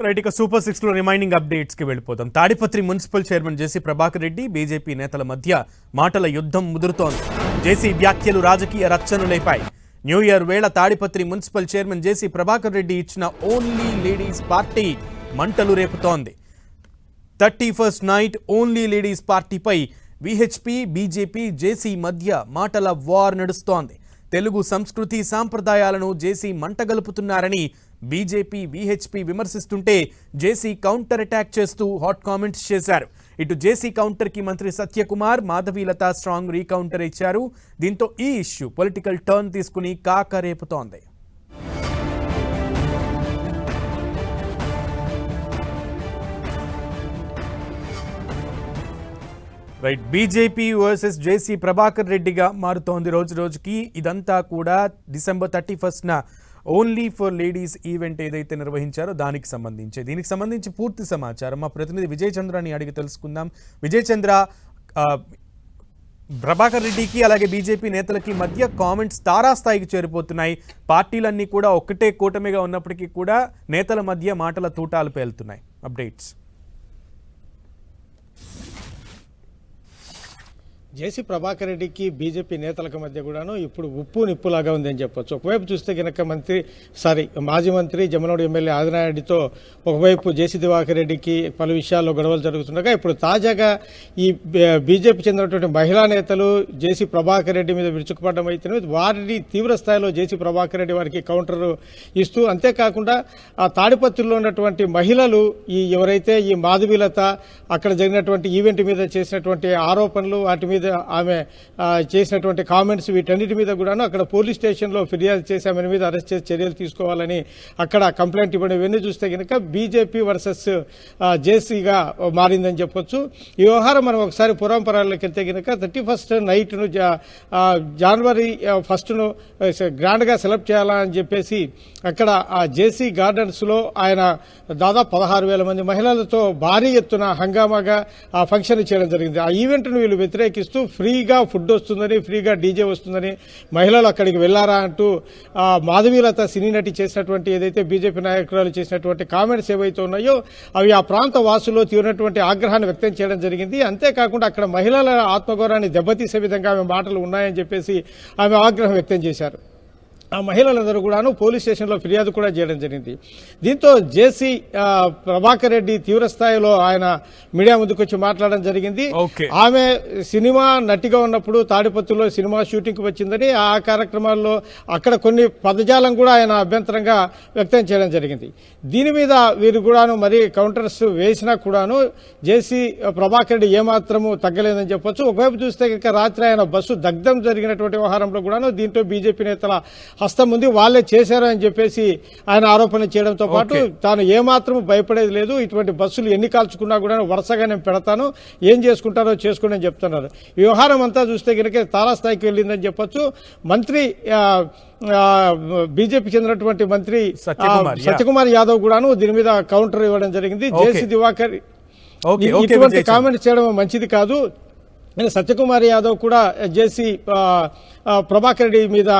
Right, ఇక super 6 లో remaining updates కి వెళ్ళిపోతాం. తాడిపత్రి మున్సిపల్ చైర్మన్ జేసీ ప్రభాకర్ రెడ్డి బీజేపీ నేతల మధ్య మాటల యుద్ధం ముదురుతోంది. జేసీ వ్యాఖ్యలు రాజకీయ రచ్చను లేపాయి. న్యూ ఇయర్ వేళ తాడిపత్రి మున్సిపల్ చైర్మన్ జేసీ ప్రభాకర్ రెడ్డి ఇచ్చిన ఓన్లీ లేడీస్ పార్టీ మంటలు రేపుతోంది. 31st నైట్ ఓన్లీ లేడీస్ పార్టీపై విహెచ్పి బీజేపీ జేసీ మధ్య మాటల వార్ నడుస్తోంది. తెలుగు సంస్కృతి సాంప్రదాయాలను జేసీ మంటగలుపుతున్నారని బీజేపీ విహెచ్పి విమర్శిస్తుంటే జేసీ కౌంటర్ అటాక్ చేస్తూ హాట్ కామెంట్స్ చేశారు. ఇటు జేసీ కౌంటర్ కి మంత్రి సత్యకుమార్, మాధవీలత స్ట్రాంగ్ రీకౌంటర్ ఇచ్చారు. దీంతో ఈ ఇష్యూ పొలిటికల్ టర్న్ తీసుకుని కాకరేపుతోంది. రైట్, బీజేపీ వర్సెస్ జేసీ ప్రభాకర్ రెడ్డిగా మారుతోంది రోజు రోజుకి. ఇదంతా కూడా December 31st only for ladies event ఏదైతే నిర్వహించారో దీనికి సంబంధించి పూర్తి సమాచారం మా ప్రతినిధి విజయ్ చంద్రని అడిగి తెలుసుకుందాం. విజయ్ చంద్ర, ప్రభాకర్ రెడ్డికి అలాగే బీజేపీ నేతలకి మధ్య కామెంట్స్ తారాస్థాయికి చేరిపోతున్నాయి. పార్టీలన్నీ కూడా ఒక్కటే కూటమిగా ఉన్నప్పటికీ కూడా నేతల మధ్య మాటల తూటాలు పేలుతున్నాయి. అప్డేట్స్. జేసీ ప్రభాకర్ రెడ్డికి బీజేపీ నేతలకు మధ్య కూడాను ఇప్పుడు ఉప్పు నిప్పులాగా ఉందని చెప్పొచ్చు. ఒకవైపు చూస్తే కనుక మాజీ మంత్రి జమనోడు ఎమ్మెల్యే ఆదినారెడ్డితో ఒకవైపు జేసీ దివాకర్ రెడ్డికి పలు విషయాల్లో గొడవలు జరుగుతుండగా ఇప్పుడు తాజాగా ఈ బీజేపీ చెందినటువంటి మహిళా నేతలు జేసీ ప్రభాకర్ రెడ్డి మీద విరుచుకుపడడం అయితే వారిని తీవ్ర స్థాయిలో జేసీ ప్రభాకర్ రెడ్డి వారికి కౌంటర్ ఇస్తూ, అంతేకాకుండా ఆ తాడిపత్రిలో ఉన్నటువంటి మహిళలు ఎవరైతే ఈ మాధవీలత అక్కడ జరిగినటువంటి ఈవెంట్ మీద చేసినటువంటి ఆరోపణలు, వాటి మీద ఆమె చేసినటువంటి కామెంట్స్, వీటన్నిటి మీద కూడాను అక్కడ పోలీస్ స్టేషన్లో ఫిర్యాదు చేసి ఆమె మీద అరెస్ట్ చేసి చర్యలు తీసుకోవాలని అక్కడ కంప్లైంట్ ఇవ్వడం, ఇవన్నీ చూస్తే కనుక బీజేపీ వర్సెస్ జేసీగా మారిందని చెప్పొచ్చు. ఈ వ్యవహారం మనం ఒకసారి పురాంపరాల్లోకి వెళ్తే కనుక 31st నైట్ను జనవరి 1ను గ్రాండ్ గా సెలబ్రేట్ చేయాలని చెప్పేసి అక్కడ ఆ జేసీ గార్డెన్స్ లో ఆయన దాదాపు 16,000 మంది మహిళలతో భారీ ఎత్తున హంగామాగా ఆ ఫంక్షన్ చేయడం జరిగింది. ఆ ఈవెంట్ ను వీళ్ళు వ్యతిరేకిస్తూ ఫ్రీగా ఫుడ్ వస్తుందని, ఫ్రీగా డీజే వస్తుందని మహిళలు అక్కడికి వెళ్లారా అంటూ మాధవీలత సినీ నటి చేసినటువంటి ఏదైతే బీజేపీ నాయకురాలు చేసినటువంటి కామెంట్స్ ఏవైతే ఉన్నాయో అవి ఆ ప్రాంత వాసుల్లో తీవ్రమైనటువంటి ఆగ్రహాన్ని వ్యక్తం చేయడం జరిగింది. అంతేకాకుండా అక్కడ మహిళల ఆత్మగౌరవాన్ని దెబ్బతీసే విధంగా ఆమె మాటలు ఉన్నాయని చెప్పేసి ఆమె ఆగ్రహం వ్యక్తం చేశారు. ఆ మహిళలందరూ కూడాను పోలీస్ స్టేషన్లో ఫిర్యాదు కూడా చేయడం జరిగింది. దీంతో జేసీ ప్రభాకర్ రెడ్డి తీవ్ర స్థాయిలో ఆయన మీడియా ముందుకు వచ్చి మాట్లాడడం జరిగింది. ఆమె సినిమా నటిగా ఉన్నప్పుడు తాడిపత్రిలో సినిమా షూటింగ్ కు వచ్చిందని, ఆ కార్యక్రమాల్లో అక్కడ కొన్ని పదజాలం కూడా ఆయన అభ్యంతరంగా వ్యక్తం చేయడం జరిగింది. దీని మీద వీరు కూడాను మరి కౌంటర్స్ వేసినా కూడాను జేసీ ప్రభాకర్ రెడ్డి ఏమాత్రము తగ్గలేదని చెప్పొచ్చు. ఒకవైపు చూస్తే కనుక రాత్రి ఆయన బస్సు దగ్ధం జరిగినటువంటి వ్యవహారంలో కూడాను దీంట్లో బీజేపీ నేతల హస్తం ఉంది, వాళ్లే చేశారని చెప్పేసి ఆయన ఆరోపణ చేయడంతో పాటు తాను ఏమాత్రం భయపడేది లేదు, ఇటువంటి బస్సులు ఎన్ని కాల్చుకున్నా కూడా వరుసగా నేను పెడతాను, ఏం చేసుకుంటారో చేసుకోండి అని చెప్తున్నారు. ఈ వ్యవహారం అంతా చూస్తే కనుక తారాస్థాయికి వెళ్ళిందని చెప్పొచ్చు. మంత్రి బీజేపీ చెందినటువంటి మంత్రి సత్యకుమార్ యాదవ్ కూడాను దీని మీద కౌంటర్ ఇవ్వడం జరిగింది. జేసీ దివాకర్ ఇటువంటి కామెంట్స్ చేయడం మంచిది కాదు. సత్యకుమార్ యాదవ్ కూడా జేసీ ప్రభాకర్ రెడ్డి మీద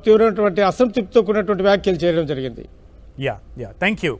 తీవ్రమైనటువంటి అసంతృప్తితో కూడినటువంటి వ్యాఖ్యలు చేయడం జరిగింది. Thank you.